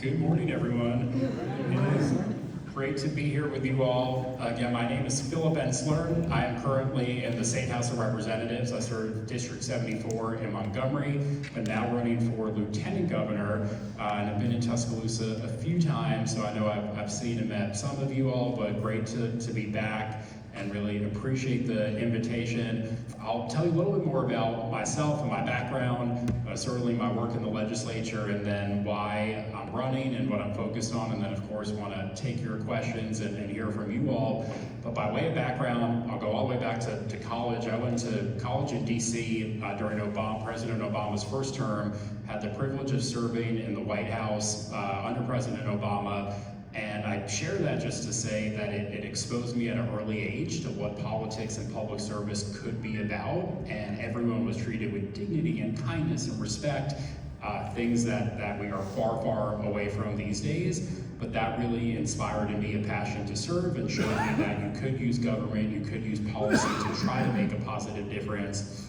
Good morning, everyone. It is great to be here with you all. Again, my name is Phillip Ensler. I am currently in the State House of Representatives. I serve District 74 in Montgomery, but now running for Lieutenant Governor. And I've been in Tuscaloosa a few times, so I know I've seen and met some of you all, but great to be back and really appreciate the invitation. I'll tell you a little bit more about myself and my background, certainly my work in the legislature, and then why I'm running and what I'm focused on, and then of course want to take your questions and hear from you all. But by way of background, I'll go all the way back to college. I went to college in DC during President Obama's first term, had the privilege of serving in the White House under President Obama. And I share that just to say that it exposed me at an early age to what politics and public service could be about, and everyone was treated with dignity and kindness and respect, things that we are far, far away from these days. But that really inspired in me a passion to serve and showed me that you could use government, you could use policy to try to make a positive difference.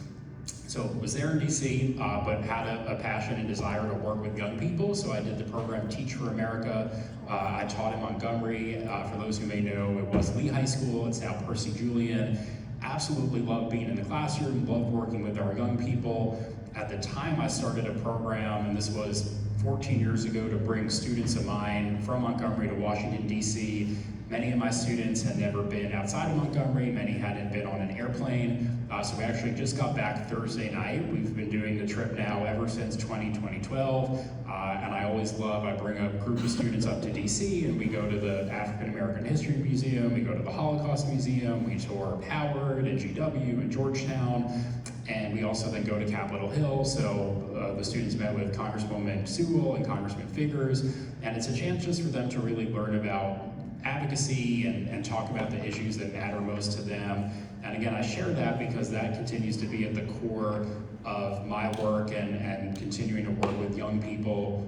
So was there in DC, but had a passion and desire to work with young people. So I did the program Teach for America. I taught in Montgomery. For those who may know, it was Lee High School. It's now Percy Julian. Absolutely loved being in the classroom, loved working with our young people. At the time I started a program, and this was 14 years ago, to bring students of mine from Montgomery to Washington, DC. Many of my students had never been outside of Montgomery, many hadn't been on an airplane, so we actually just got back Thursday night. We've been doing the trip now ever since 2012, and I bring a group of students up to DC, and we go to the African American History Museum, we go to the Holocaust Museum, we tour Howard and GW and Georgetown, and we also then go to Capitol Hill. So the students met with Congresswoman Sewell and Congressman Figures, and it's a chance just for them to really learn about advocacy and talk about the issues that matter most to them. And again, I share that because that continues to be at the core of my work and continuing to work with young people.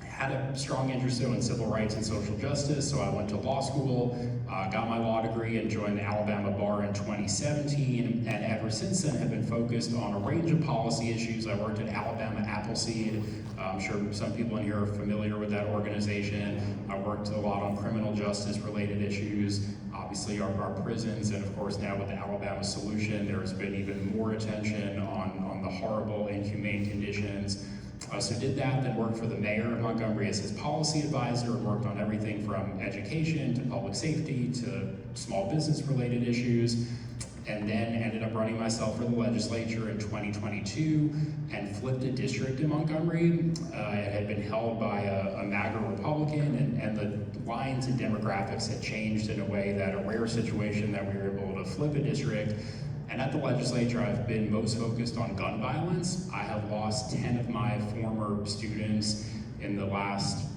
Had a strong interest in civil rights and social justice, so I went to law school, got my law degree, and joined the Alabama Bar in 2017, and ever since then have been focused on a range of policy issues. I worked at Alabama Appleseed. I'm sure some people in here are familiar with that organization. I worked a lot on criminal justice related issues, obviously our prisons, and of course now with the Alabama Solution, there has been even more attention on the horrible, inhumane conditions. So did that, then worked for the mayor of Montgomery as his policy advisor, and worked on everything from education to public safety to small business related issues, and then ended up running myself for the legislature in 2022 and flipped a district in Montgomery. It had been held by a MAGA Republican, and the lines and demographics had changed in a way that a rare situation that we were able to flip a district. And at the legislature, I've been most focused on gun violence. I have lost 10 of my former students in the last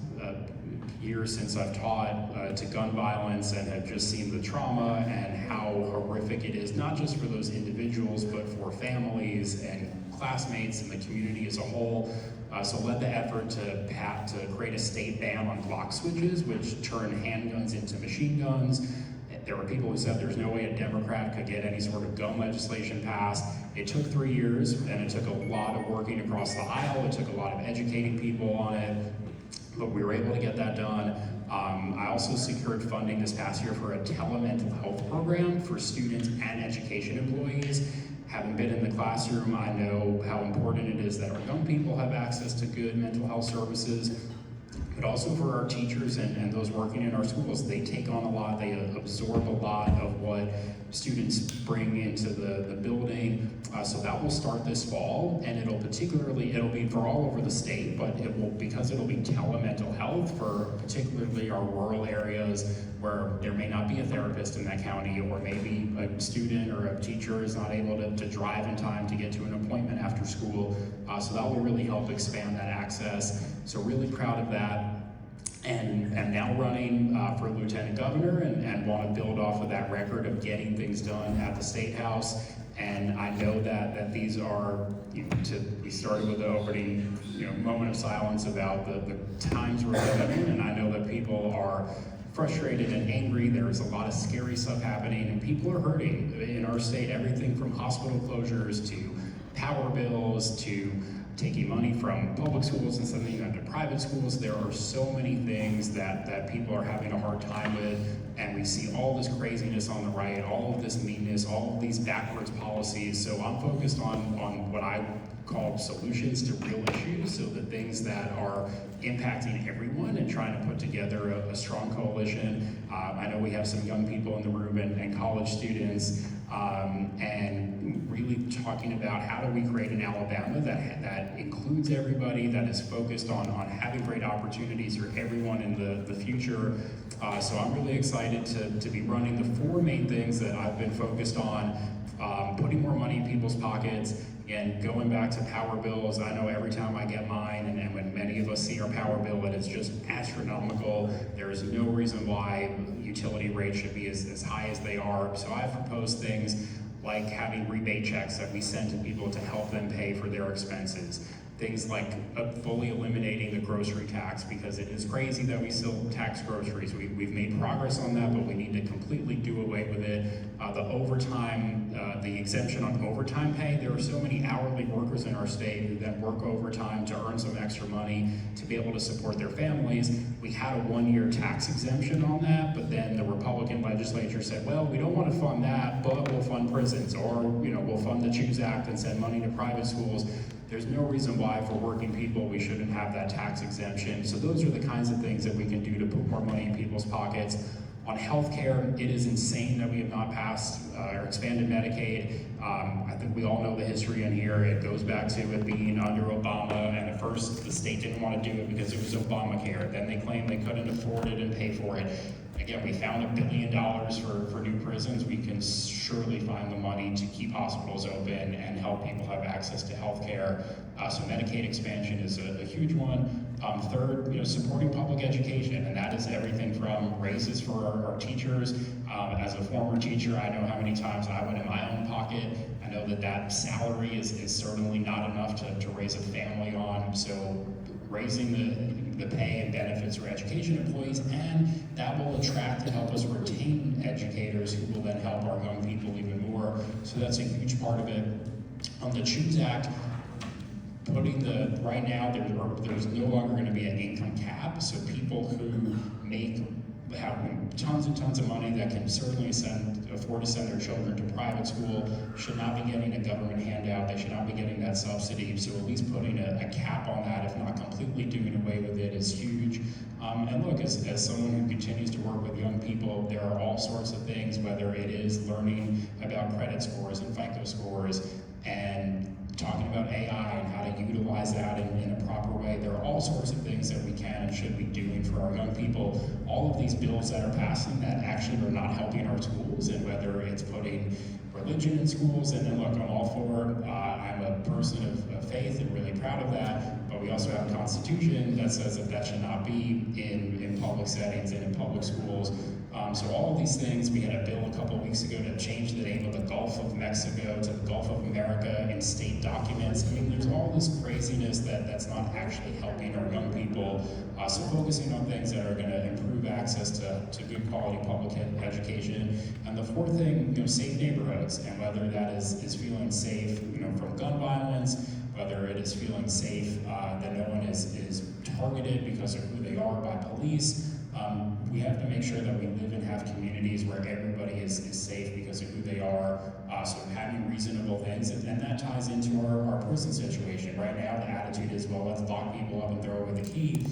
year since I've taught to gun violence, and have just seen the trauma and how horrific it is, not just for those individuals, but for families and classmates and the community as a whole. So led the effort to create a state ban on Glock switches, which turn handguns into machine guns. There were people who said there's no way a Democrat could get any sort of gun legislation passed. It took 3 years, and it took a lot of working across the aisle. It took a lot of educating people on it, but we were able to get that done. I also secured funding this past year for a telemental health program for students and education employees. Having been in the classroom, I know how important it is that our young people have access to good mental health services, but also for our teachers and those working in our schools. They take on a lot, they absorb a lot of what students bring into the building. So that will start this fall, and it'll be for all over the state, but because it'll be telemental health for particularly our rural areas where there may not be a therapist in that county, or maybe a student or a teacher is not able to drive in time to get to an appointment after school. So that will really help expand that access. So really proud of that. And now running for Lieutenant Governor, and want to build off of that record of getting things done at the State House. And I know that these are, we started with the opening moment of silence about the times we're living in, and I know that people are frustrated and angry. There's a lot of scary stuff happening, and people are hurting in our state. Everything from hospital closures to power bills to taking money from public schools and sending them to private schools. There are so many things that people are having a hard time with, and we see all this craziness on the right, all of this meanness, all of these backwards policies. So I'm focused on what I call solutions to real issues, so the things that are impacting everyone, and trying to put together a strong coalition. I know we have some young people in the room and college students, and really talking about how do we create an Alabama that includes everybody, that is focused on having great opportunities for everyone in the future. So I'm really excited to be running the four main things that I've been focused on. Putting more money in people's pockets, and going back to power bills. I know every time I get mine, and when many of us see our power bill, it is just astronomical. There is no reason why utility rates should be as high as they are. So I've proposed things like having rebate checks that we send to people to help them pay for their expenses. Things like fully eliminating the grocery tax, because it is crazy that we still tax groceries. We've made progress on that, but we need to completely do away with it. The overtime, the exemption on overtime pay. There are so many hourly workers in our state who then work overtime to earn some extra money to be able to support their families. We had a 1-year tax exemption on that, but then the Republican legislature said, well, we don't want to fund that, but we'll fund prisons, or we'll fund the Choose Act and send money to private schools. There's no reason why for working people we shouldn't have that tax exemption. So those are the kinds of things that we can do to put more money in people's pockets. On healthcare, it is insane that we have not passed or expanded Medicaid. I think we all know the history in here. It goes back to it being under Obama, and at first the state didn't want to do it because it was Obamacare. Then they claimed they couldn't afford it and pay for it. Again, we found $1 billion for new prisons. We can surely find the money to keep hospitals open and help people have access to health care. So Medicaid expansion is a huge one. Third, supporting public education, and that is everything from raises for our teachers. As a former teacher, I know how many times I went in my own pocket. I know that salary is certainly not enough to raise a family on. So raising the pay and benefits for education employees, and that will attract and help us retain educators who will then help our young people even more. So that's a huge part of it. On the Choose Act, right now there's no longer going to be an income cap, so people who have tons and tons of money that can certainly afford to send their children to private school should not be getting a government handout. They should not be getting that subsidy. So at least putting a cap on that, if not completely doing away with it, is huge. And look, as someone who continues to work with young people, there are all sorts of things, whether it is learning about credit scores and FICO scores, and talking about AI and how to utilize that in a proper way. There are all sorts of things that we can and should be doing for our young people. All of these bills that are passing that actually are not helping our schools, and whether it's putting religion in schools, and then look, I'm all for, I'm a person of faith and really proud of that, but we also have a constitution that says that should not be in public settings and in public schools. So all of these things, we had a bill a couple of weeks ago to change the name of the Gulf of Mexico to the Gulf of America in state documents. I mean, there's all this craziness that's not actually helping our young people. So focusing on things that are going to improve access to good quality public education. And the fourth thing, safe neighborhoods, and whether that is feeling safe, from gun violence, whether it is feeling safe that no one is targeted because of who they are by police. We have to make sure that we live and have communities where everybody is safe because of who they are. So having reasonable things, and that ties into our prison situation. Right now, the attitude is, well, let's lock people up and throw away the key.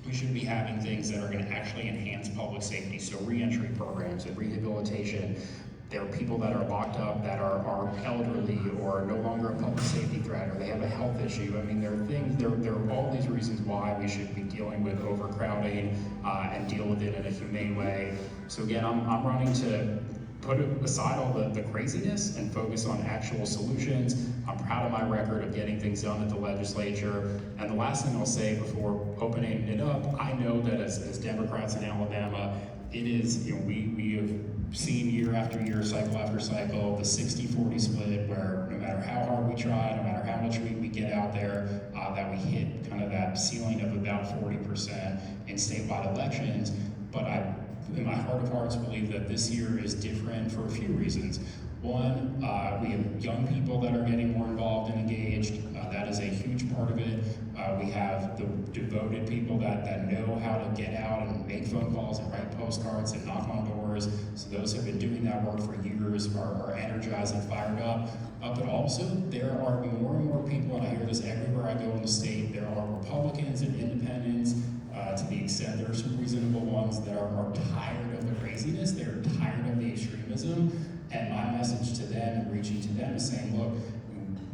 We should be having things that are going to actually enhance public safety. So reentry programs and rehabilitation. There are people that are locked up that are elderly or no longer a public safety threat, or they have a health issue. I mean, there are all these reasons why we should be dealing with overcrowding and deal with it in a humane way. So again, I'm running to put aside all the craziness and focus on actual solutions. I'm proud of my record of getting things done at the legislature. And the last thing I'll say before opening it up, I know that as Democrats in Alabama, it is, we have seen year after year, cycle after cycle, the 60-40 split, where no matter how hard we try, no matter how much we get out there, that we hit kind of that ceiling of about 40% in statewide elections. But I, in my heart of hearts, believe that this year is different for a few reasons. One, we have young people that are getting more involved and engaged. That is a huge part of it. We have the devoted people that know how to get out and make phone calls and write postcards and knock on doors. So those who have been doing that work for years are energized and fired up. But also, there are more and more people, and I hear this everywhere I go in the state, there are Republicans and independents, to the extent there are some reasonable ones that are tired of the craziness, they're tired of the extremism, and my message to them and reaching to them is saying, look,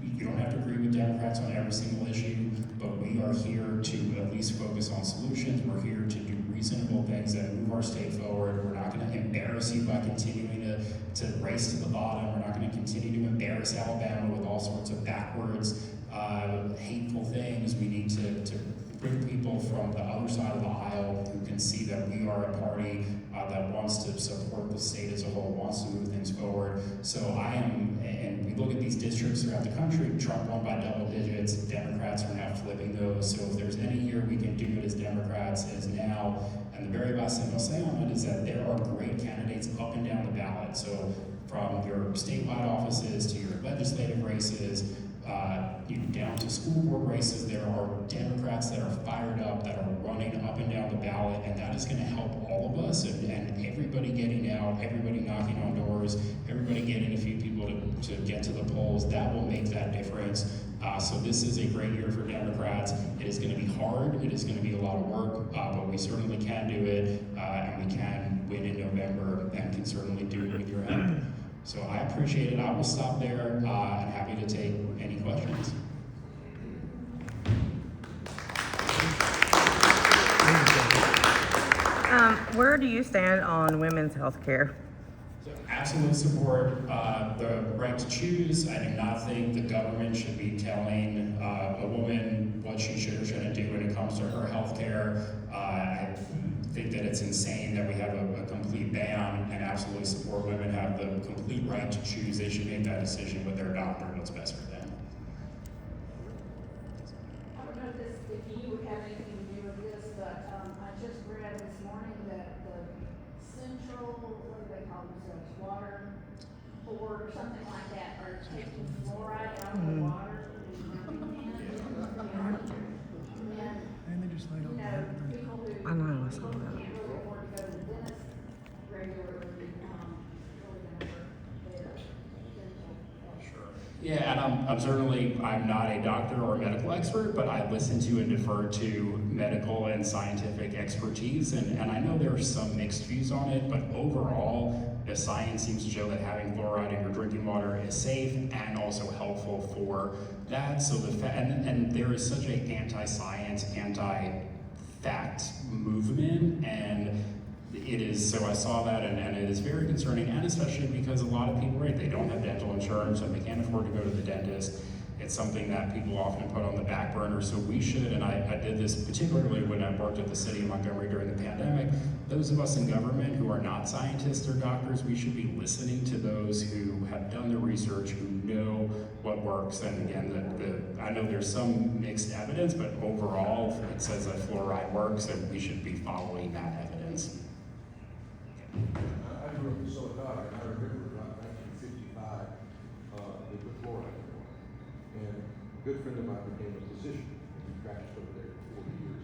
you don't have to agree with Democrats on every single issue, but we are here to at least focus on solutions. We're here to do reasonable things that move our state forward. We're not going to embarrass you by continuing to race to the bottom. We're not going to continue to embarrass Alabama with all sorts of backwards, hateful things. We need to bring people from the other side of the aisle who can see that we are a party that wants to support the state as a whole, wants to move things forward. So and we look at these districts throughout the country, Trump won by double digits, Democrats are now flipping those. So if there's any year we can do it as Democrats, as now. And the very last thing I'll say on it is that there are great candidates up and down the ballot. So from your statewide offices to your legislative races, down to school board races, there are Democrats that are fired up, that are running up and down the ballot, and that is going to help all of us and everybody getting out, everybody knocking on doors, everybody getting a few people to get to the polls. That will make that difference. So this is a great year for Democrats. It is going to be hard. It is going to be a lot of work, but we certainly can do it, and we can win in November and can certainly do it with your help. So I appreciate it. I will stop there and happy to take any questions. Where do you stand on women's health care? So absolute support the right to choose. I do not think the government should be telling a woman what she should or shouldn't do when it comes to her health care. I think that it's insane that we have a complete ban, and absolutely support women have the complete right to choose. They should make that decision with their doctor what's best for them. I don't know if you would have anything to do with this, but I just read this morning that the central, what do they call themselves, water board or something like that, are taking fluoride out of the water. And they just laid on People who I know, I saw can't that. really afford to go to the dentist regularly, really gonna hurt their dental health. Yeah, and I'm not a doctor or a medical expert, but I listen to and defer to medical and scientific expertise, and I know there are some mixed views on it, but overall, the science seems to show that having fluoride in your drinking water is safe and also helpful for that. So and there is such an anti-science, anti-fact movement, and it is, so I saw that, and it is very concerning, and especially because a lot of people, right, they don't have dental insurance and they can't afford to go to the dentist. It's something that people often put on the back burner, so we should, and I did this particularly when I worked at the city of Montgomery during the pandemic, those of us in government who are not scientists or doctors, we should be listening to those who have done the research, who know what works, and again, I know there's some mixed evidence, but overall, it says that fluoride works, and we should be following that evidence. I grew up in Silicon, and I remember around 1955, they put fluoride in water. And a good friend of mine became a physician, and he practiced over there for 40 years.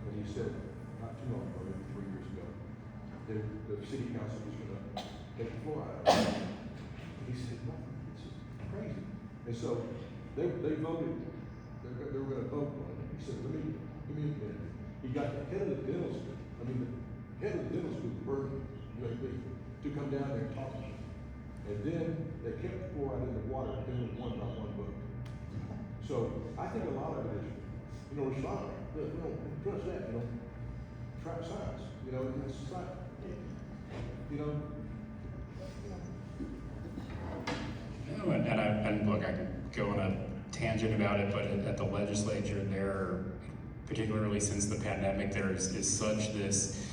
And he said, not too long ago, maybe 3 years ago, the city council was going to take the fluoride out. And he said, no, this is crazy. And so they voted, they were going to vote on it. He said, give me a minute. He got the head of the dental school, the head of the dental school, Berkeley, UAB, to come down there and talk to him. And then they kept the fluoride in the water, and then one by one vote. So I think a lot of it is, it's fine. We don't trust that, try science, and that's science. And look, I could go on a tangent about it, but at the legislature there, particularly since the pandemic, there is such this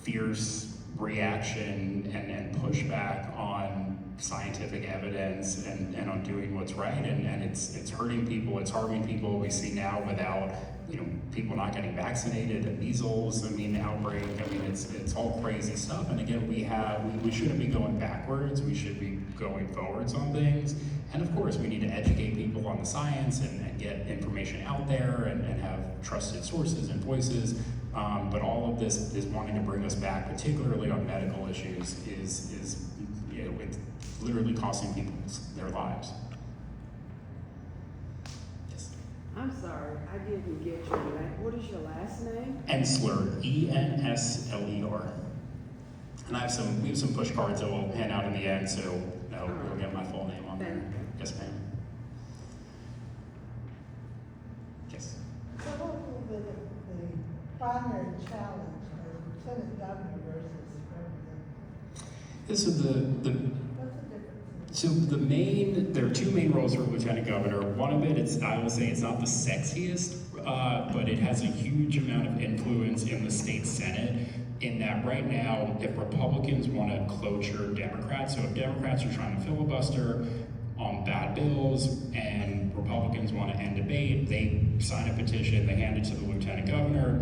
fierce reaction and pushback on scientific evidence and on doing what's right, and it's hurting people, it's harming people. We see now without, you know, people not getting vaccinated, the measles, I mean, outbreak, I mean, it's all crazy stuff. And again, we shouldn't be going backwards, we should be going forwards on things. And of course, we need to educate people on the science and get information out there and have trusted sources and voices. But all of this is wanting to bring us back, particularly on medical issues, is you know, it's literally costing people their lives. Yes. I'm sorry, I didn't get your name. What is your last name? Ensler, E-N-S-L-E-R. And we have some push cards that we'll hand out in the end, so we'll get my full name on there. Thank you. Yes, ma'am. Yes. So what will be the primary challenge as lieutenant governor versus president? This is What's the difference? so there are two main roles for lieutenant governor. One of it, I will say it's not the sexiest, but it has a huge amount of influence in the state Senate, in that right now, if Republicans want to cloture Democrats, so if Democrats are trying to filibuster on bad bills and Republicans want to end debate, they sign a petition, they hand it to the lieutenant governor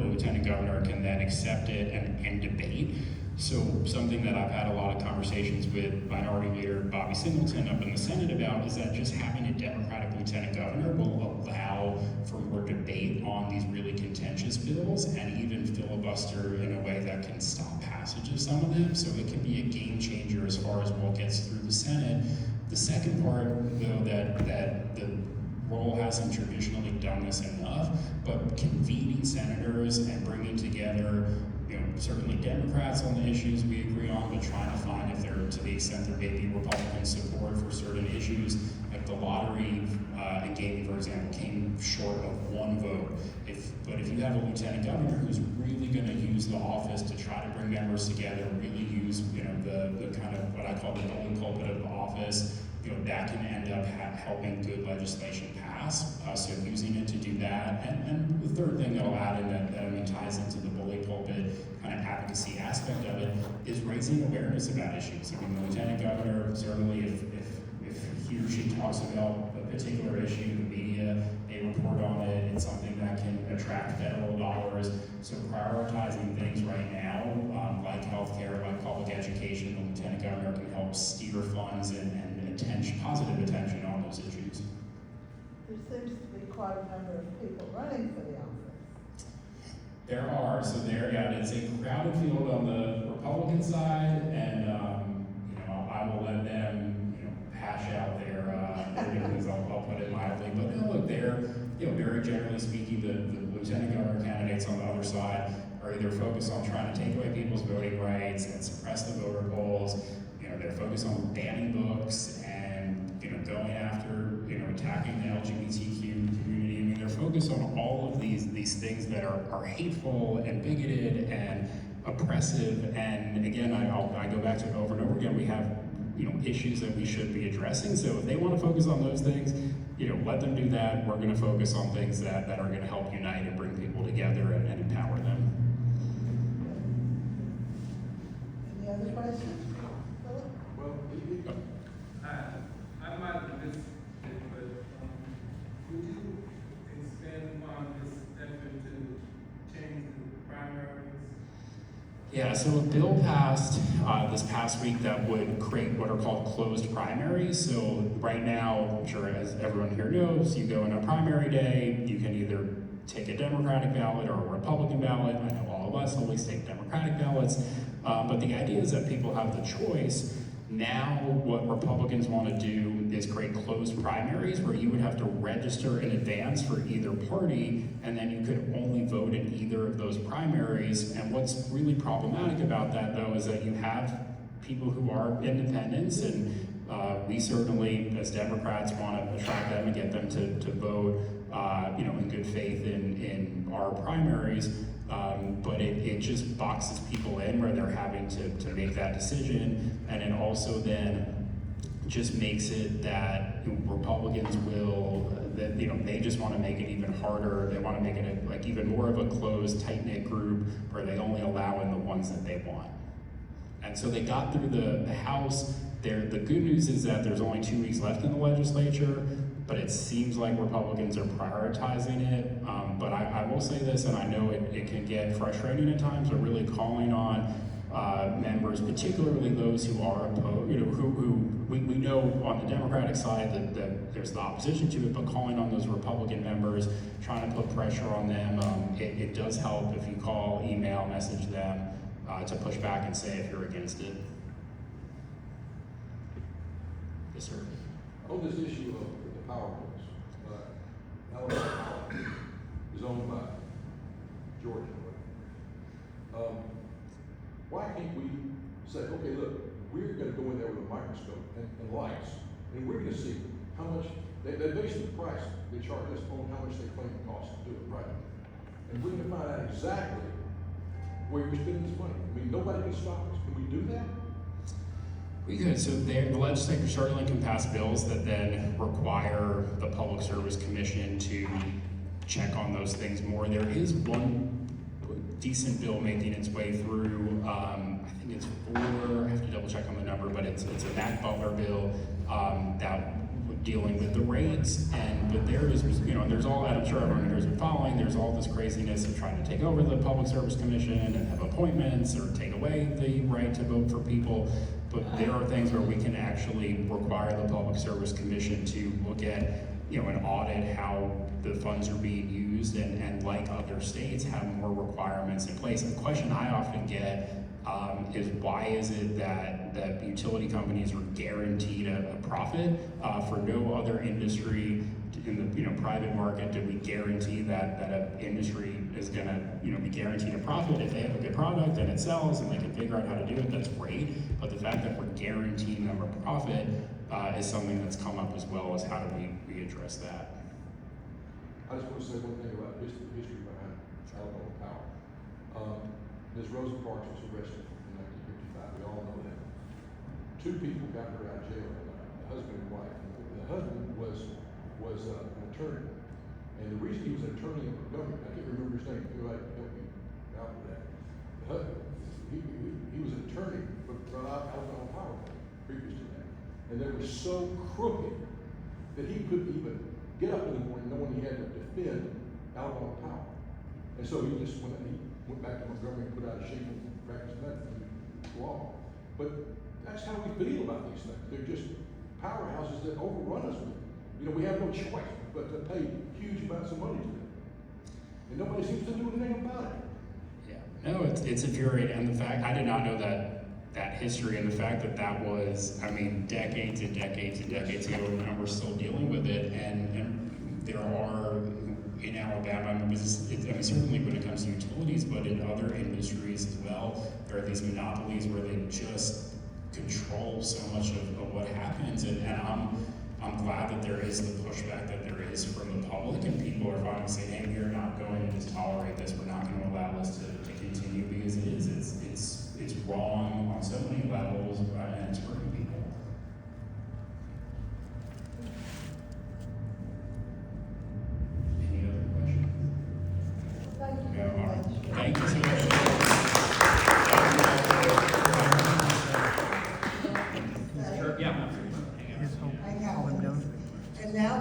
can then accept it and end debate. So something that I've had a lot of conversations with Minority Leader Bobby Singleton up in the Senate about is that just having a Democratic lieutenant governor will allow for more debate on these really contentious bills and even filibuster in a way that can stop passage of some of them. So it can be a game changer as far as what gets through the Senate. The second part, though, that the role hasn't traditionally done this enough, but convening senators and bringing together, you know, certainly Democrats on the issues we agree on, but trying to find if there, to the extent there may be Republican support for certain issues, like the lottery and gaming, for example, came short of one vote. But if you have a lieutenant governor who's really going to use the office to try to bring members together, really use, you know, the kind of what I call the bully pulpit of the office, you know, that can end up helping good legislation pass. So using it to do that, and the third thing that I'll add in that I mean ties into the bully pulpit kind of advocacy aspect of it is raising awareness about issues. I mean, the lieutenant governor, certainly if he or she talks about a particular issue, the media, they report on it, it's something that can attract federal dollars. So prioritizing things right now, like healthcare, like public education, the lieutenant governor can help steer funds and positive attention on those issues. There seems to be quite a number of people running for the office. There are, it's a crowded field on the Republican side, and you know, I will let them, you know, hash out their views. I'll put it mildly, but no, look, you know, very generally speaking, the lieutenant governor candidates on the other side are either focused on trying to take away people's voting rights and suppress the voter polls. You know, they're focused on banning books and, you know, going after, you know, attacking the LGBTQ community. I mean, they're focused on all of these things that are hateful and bigoted and oppressive. And again, I go back to it over and over again. We have, you know, issues that we should be addressing. So if they want to focus on those things, you know, let them do that. We're going to focus on things that are going to help unite and bring people together and empower them. Any other questions? Phillip? Well, I might have missed it, but would you expand upon this effort to change the primaries? Yeah, so a bill passed this past week that would create what are called closed primaries. So right now, I'm sure as everyone here knows, you go in a primary day, you can either take a Democratic ballot or a Republican ballot. I know all of us always take Democratic ballots, but the idea is that people have the choice. Now what Republicans want to do is create closed primaries where you would have to register in advance for either party, and then you could only vote in either of those primaries. And what's really problematic about that, though, is that you have people who are independents, and we certainly, as Democrats, want to attract them and get them to vote, you know, in good faith in our primaries. But it just boxes people in where they're having to make that decision, and it also then just makes it that Republicans you know, they just want to make it even harder. They want to make it like even more of a closed, tight-knit group where they only allow in the ones that they want. And so they got through the House. The good news is that there's only 2 weeks left in the legislature, but it seems like Republicans are prioritizing it. But I will say this, and I know it can get frustrating at times, but really calling on members, particularly those who are opposed, who we know on the Democratic side that there's the opposition to it, but calling on those Republican members, trying to put pressure on them. It does help if you call, email, message them to push back and say if you're against it. Yes, sir. On this issue of the power plants, Alabama Power is owned by Georgia. Why can't we say, okay, look, we're gonna go in there with a microscope and lights, and we're gonna see how much, they base the price they charge us on how much they claim it costs to do it right. And we're gonna find out exactly where you're spending this money. I mean, nobody can stop us. Can we do that? We could. So the legislature certainly can pass bills that then require the Public Service Commission to check on those things more. There is one decent bill making its way through. I think it's I have to double check on the number, but it's a Mac Butler bill that dealing with the rates. But there is, there's all that, I'm sure everyone has been following, there's all this craziness of trying to take over the Public Service Commission and have appointments or take away the right to vote for people. But there are things where we can actually require the Public Service Commission to look at, and audit how the funds are being used, and like other states, have more requirements in place. And the question I often get is why is it that utility companies are guaranteed a profit for no other industry in the private market? Do we guarantee that an industry is going to be guaranteed a profit if they have a good product and it sells and they can figure out how to do it? That's great, but the fact that we're guaranteeing them a profit is something that's come up as well as how do we address that. I just want to say one thing about the history behind Alabama Power. Ms. Rosa Parks was arrested in 1955. We all know that. 2 people got her out of jail, a husband and wife. The husband was an attorney, and the reason he was an attorney in Montgomery, I can't remember his name. Anybody help me out with that? The husband, he was an attorney for Alabama Power previous to that, and they were so crooked that he couldn't even get up in the morning knowing he had to defend Alabama Power. And so he just went back to Montgomery and put out a sheet and practiced medicine law. But that's how we feel about these things. They're just powerhouses that overrun us. We have no choice but to pay huge amounts of money to them. And nobody seems to do anything about it. Yeah, no, it's infuriating. And the fact, I did not know that history, and the fact that was, decades and decades and decades ago, and we're still dealing with it. And there are, in Alabama, certainly when it comes to utilities, but in other industries as well, there are these monopolies where they just control so much of what happens. And I'm glad that there is the pushback that there is from the public, and people are finally saying, hey, we are not going to just tolerate this. We're not going to allow this to